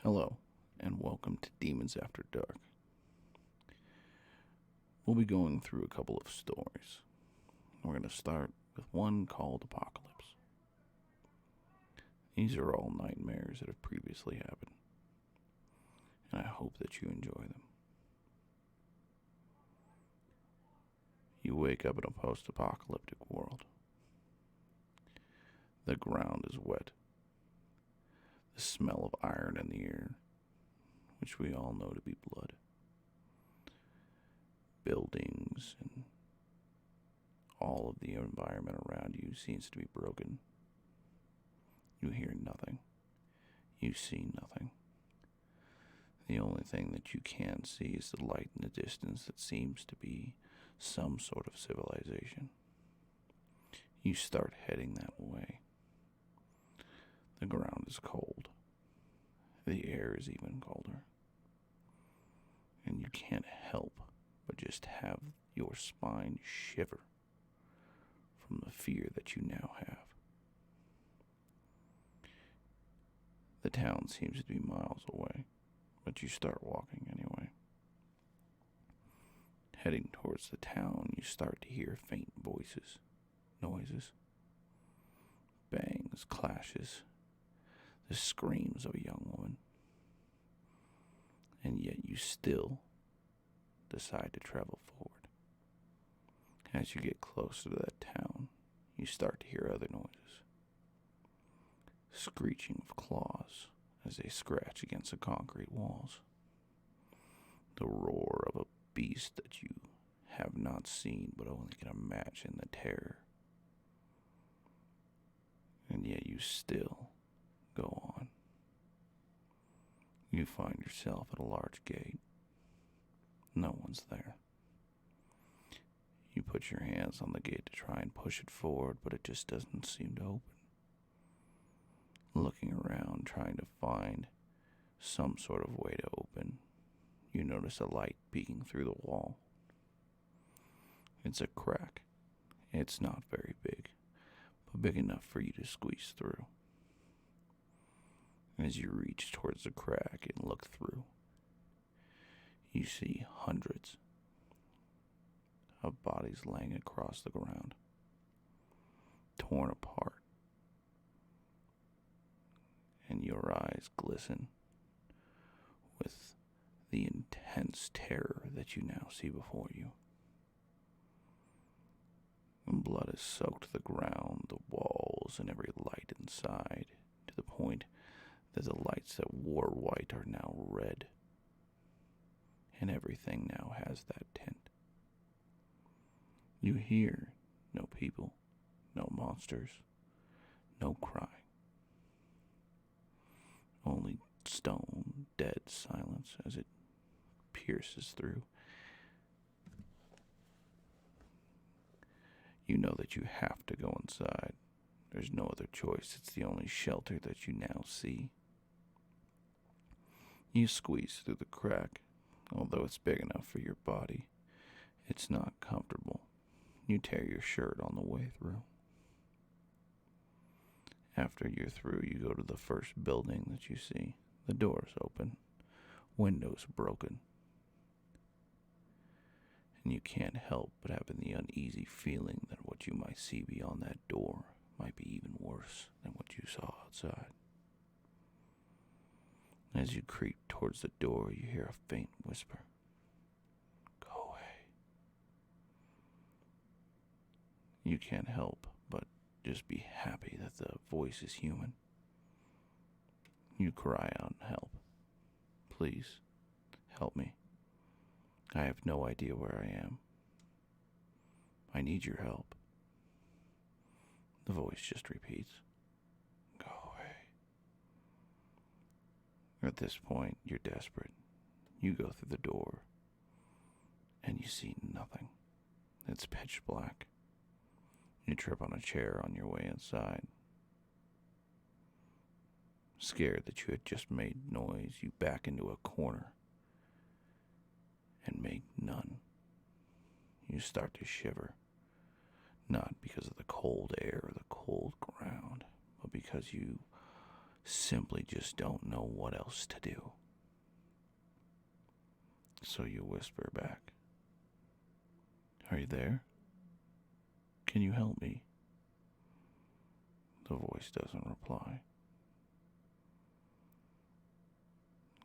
Hello, and welcome to Demons After Dark. We'll be going through a couple of stories. We're going to start with one called Apocalypse. These are all nightmares that have previously happened, and I hope that you enjoy them. You wake up in a post-apocalyptic world. The ground is wet. The smell of iron in the air, which we all know to be blood. Buildings and all of the environment around you seems to be broken. You hear nothing. You see nothing. The only thing that you can see is the light in the distance that seems to be some sort of civilization. You start heading that way. The ground is cold. The air is even colder. And you can't help but just have your spine shiver from the fear that you now have. The town seems to be miles away, but you start walking anyway. Heading towards the town, you start to hear faint voices, noises, bangs, clashes, the screams of a young woman. And yet you still decide to travel forward. As you get closer to that town, you start to hear other noises. Screeching of claws as they scratch against the concrete walls. The roar of a beast that you have not seen but only can imagine the terror. And yet you still go on. You find yourself at a large gate. No one's there. You put your hands on the gate to try and push it forward, but it just doesn't seem to open. Looking around, trying to find some sort of way to open, you notice a light peeking through the wall. It's a crack. It's not very big, but big enough for you to squeeze through. As you reach towards the crack and look through, you see hundreds of bodies laying across the ground, torn apart, and your eyes glisten with the intense terror that you now see before you. And blood has soaked the ground, the walls, and every light inside, to the point that the lights that were white are now red. And everything now has that tint. You hear no people, no monsters, no crying. Only stone, dead silence as it pierces through. You know that you have to go inside. There's no other choice. It's the only shelter that you now see. You squeeze through the crack. Although it's big enough for your body, it's not comfortable. You tear your shirt on the way through. After you're through, you go to the first building that you see. The door's open, windows broken. And you can't help but having the uneasy feeling that what you might see beyond that door might be even worse than what you saw outside. As you creep towards the door, you hear a faint whisper. Go away. You can't help but just be happy that the voice is human. You cry out in help. Please, help me. I have no idea where I am. I need your help. The voice just repeats. Go away. At this point, you're desperate. You go through the door, and you see nothing. It's pitch black. You trip on a chair on your way inside. Scared that you had just made noise, you back into a corner and make none. You start to shiver, not because of the cold air or the cold ground, but because you simply just don't know what else to do. So you whisper back, "Are you there? Can you help me?" The voice doesn't reply.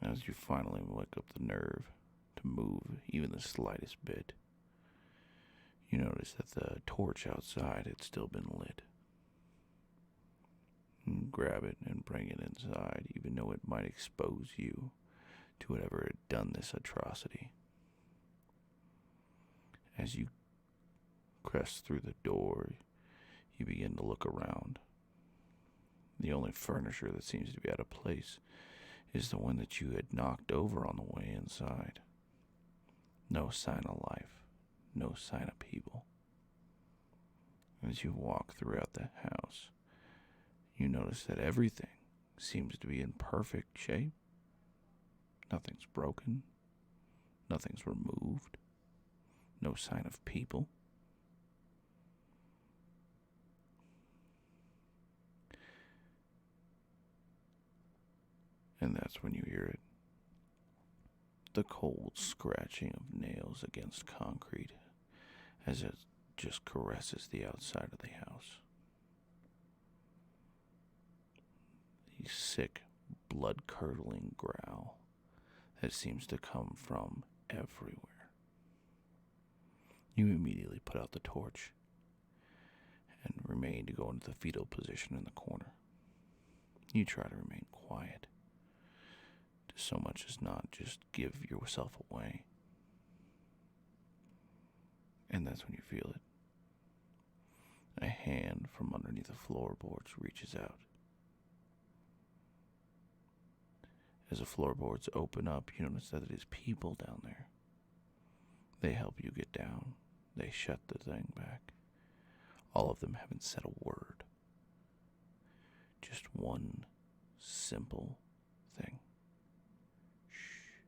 As you finally wake up the nerve to move even the slightest bit, you notice that the torch outside had still been lit. You grab it and bring it inside, even though it might expose you to whatever had done this atrocity. As you crest through the door, you begin to look around. The only furniture that seems to be out of place is the one that you had knocked over on the way inside. No sign of life, no sign of people. As you walk throughout the house, you notice that everything seems to be in perfect shape. Nothing's broken, nothing's removed, no sign of people. And that's when you hear it. The cold scratching of nails against concrete as it just caresses the outside of the house. The sick, blood-curdling growl that seems to come from everywhere. You immediately put out the torch and remain to go into the fetal position in the corner. You try to remain quiet, to so much as not just give yourself away. And that's when you feel it. A hand from underneath the floorboards reaches out. As the floorboards open up, you notice that it is people down there. They help you get down. They shut the thing back. All of them haven't said a word. Just one simple thing. Shh.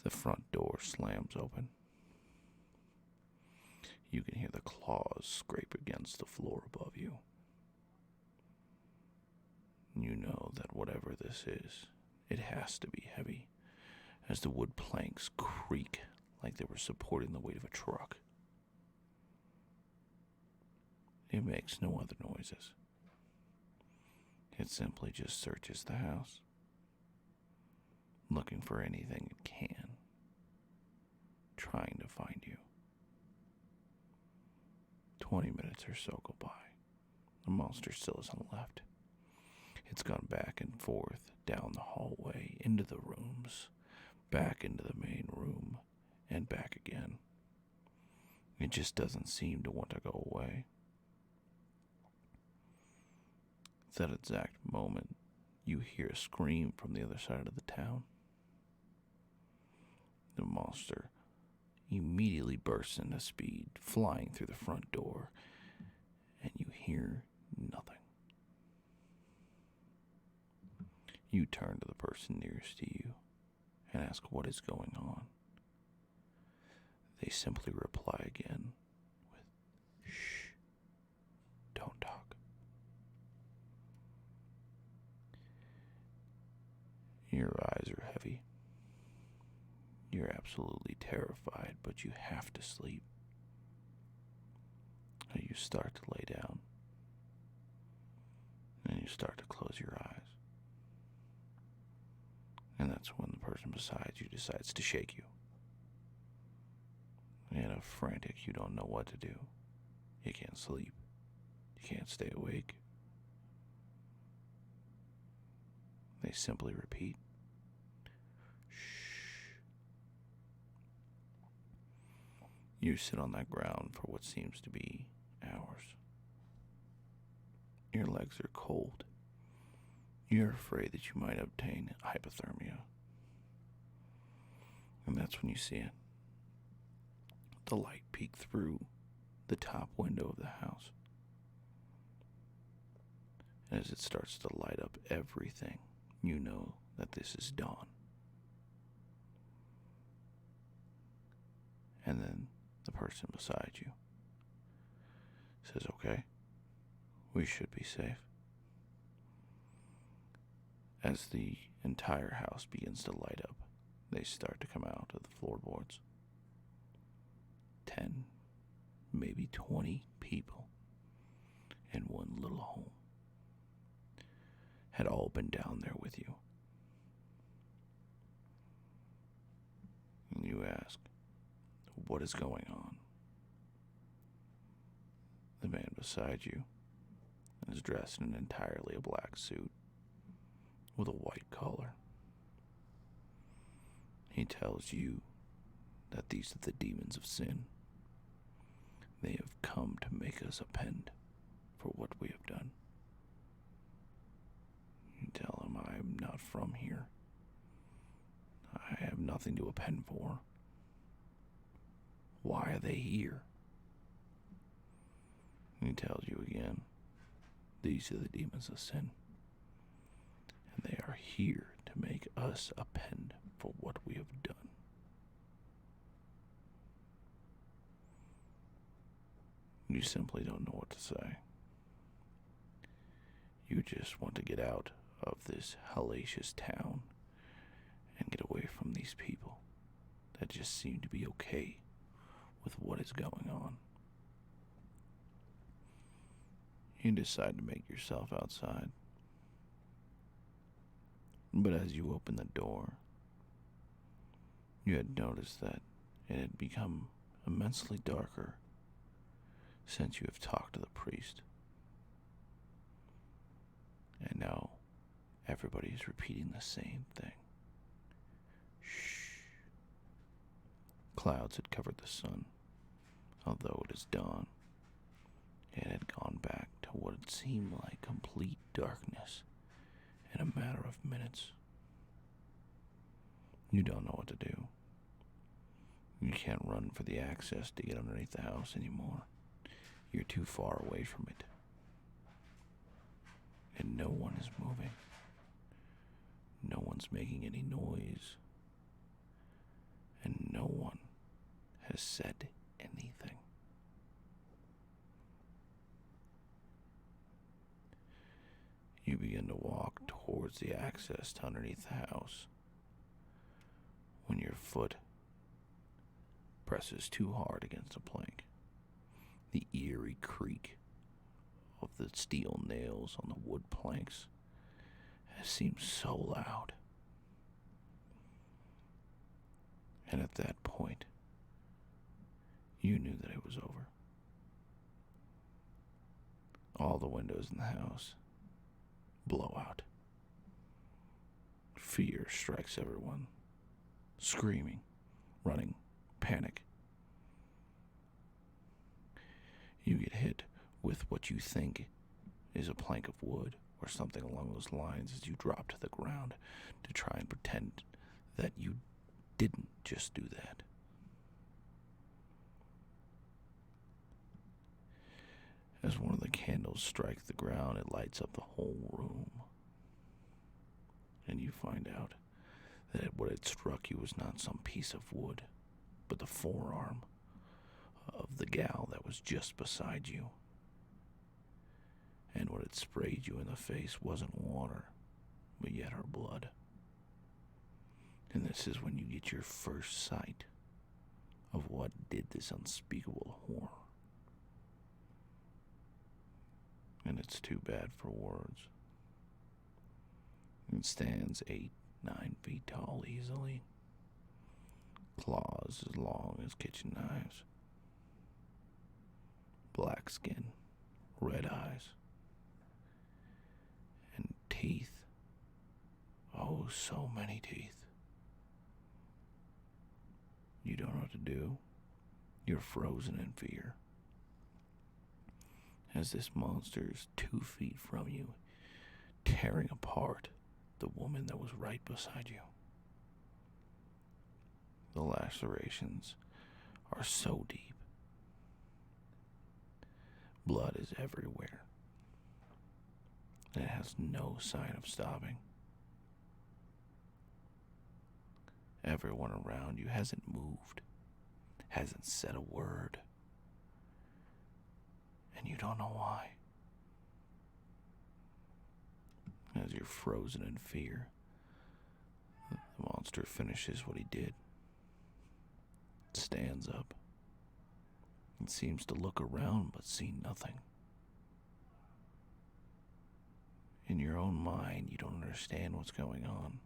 The front door slams open. You can hear the claws scrape against the floor above you. You know that whatever this is, it has to be heavy, as the wood planks creak like they were supporting the weight of a truck. It makes no other noises. It simply just searches the house, looking for anything it can, trying to find you. 20 minutes or so go by. The monster still isn't left. It's gone back and forth, down the hallway, into the rooms, back into the main room, and back again. It just doesn't seem to want to go away. At that exact moment, you hear a scream from the other side of the town. The monster immediately bursts into speed, flying through the front door, and you hear nothing. You turn to the person nearest to you and ask what is going on. They simply reply again with, "Shh, don't talk." Your eyes are heavy. You're absolutely terrified, but you have to sleep. You start to lay down, and you start to close your eyes. And that's when the person beside you decides to shake you. In a frantic, you don't know what to do. You can't sleep. You can't stay awake. They simply repeat, "Shh." You sit on that ground for what seems to be hours. Your legs are cold. You're afraid that you might obtain hypothermia. And that's when you see it. The light peek through the top window of the house. And as it starts to light up everything, you know that this is dawn. And then the person beside you says, "Okay, we should be safe." As the entire house begins to light up, they start to come out of the floorboards. 10, maybe 20 people in one little home had all been down there with you. And you ask, what is going on? The man beside you is dressed in entirely a black suit with a white collar. He tells you that these are the demons of sin. They have come to make us append for what we have done. You tell him, I am not from here. I have nothing to append for. Why are they here? He tells you again, these are the demons of sin. And they are here to make us append for what we have done. You simply don't know what to say. You just want to get out of this hellacious town and get away from these people that just seem to be okay with what is going on. You decide to make yourself outside. But as you open the door, you had noticed that it had become immensely darker since you have talked to the priest. And now everybody is repeating the same thing. Shh. Clouds had covered the sun. Although it is dawn, it had gone back to what had seemed like complete darkness in a matter of minutes. You don't know what to do. You can't run for the access to get underneath the house anymore. You're too far away from it. And no one is moving. No one's making any noise. And no one has said anything. You begin to walk towards the access to underneath the house when your foot presses too hard against a plank. The eerie creak of the steel nails on the wood planks has seemed so loud. And at that point, you knew that it was over. All the windows in the house blow out. Fear strikes everyone. Screaming, running, panic. You get hit with what you think is a plank of wood or something along those lines as you drop to the ground to try and pretend that you didn't just do that. As one of the candles strikes the ground, it lights up the whole room. And you find out that what had struck you was not some piece of wood, but the forearm of the gal that was just beside you. And what had sprayed you in the face wasn't water, but yet her blood. And this is when you get your first sight of what did this unspeakable horror. And it's too bad for words. It stands 8, 9 feet tall easily. Claws as long as kitchen knives. Black skin, red eyes, and teeth. Oh, so many teeth. You don't know what to do. You're frozen in fear. As this monster is 2 feet from you, tearing apart the woman that was right beside you. The lacerations are so deep. Blood is everywhere. And it has no sign of stopping. Everyone around you hasn't moved, hasn't said a word. And you don't know why. As you're frozen in fear, the monster finishes what he did. It stands up. It seems to look around but see nothing. In your own mind, you don't understand what's going on.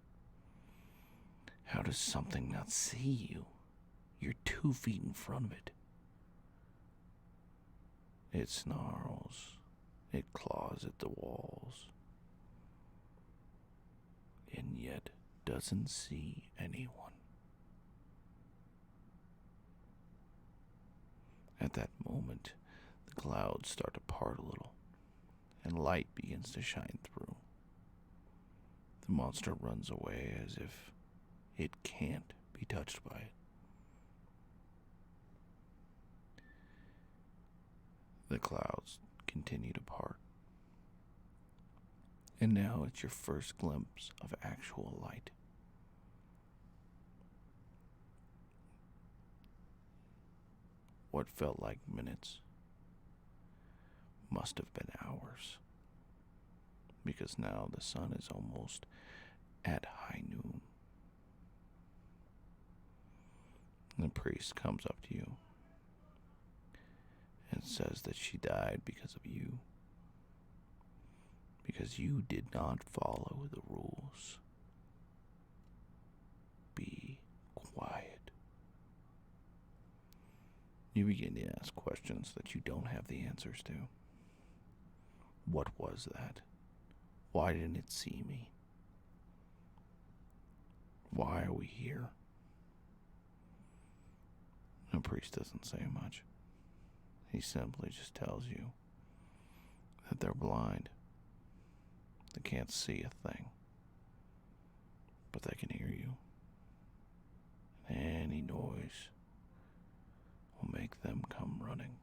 How does something not see you? You're 2 feet in front of it. It snarls. It claws at the walls. And yet doesn't see anyone. At that moment, the clouds start to part a little, and light begins to shine through. The monster runs away as if it can't be touched by it. The clouds continue to part. And now it's your first glimpse of actual light. What felt like minutes must have been hours, because now the sun is almost at high noon. The priest comes up to you and says that she died because of you, because you did not follow the rules. Be quiet. You begin to ask questions that you don't have the answers to. What was that? Why didn't it see me? Why are we here? The priest doesn't say much. He simply just tells you that they're blind. They can't see a thing, but they can hear you. Any noise will make them come running.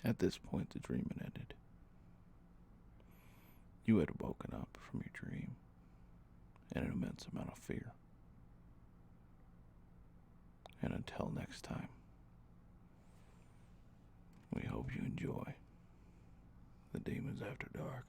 At this point, the dream had ended. You had woken up from your dream in an immense amount of fear. And until next time, we hope you enjoy the Demons After Dark.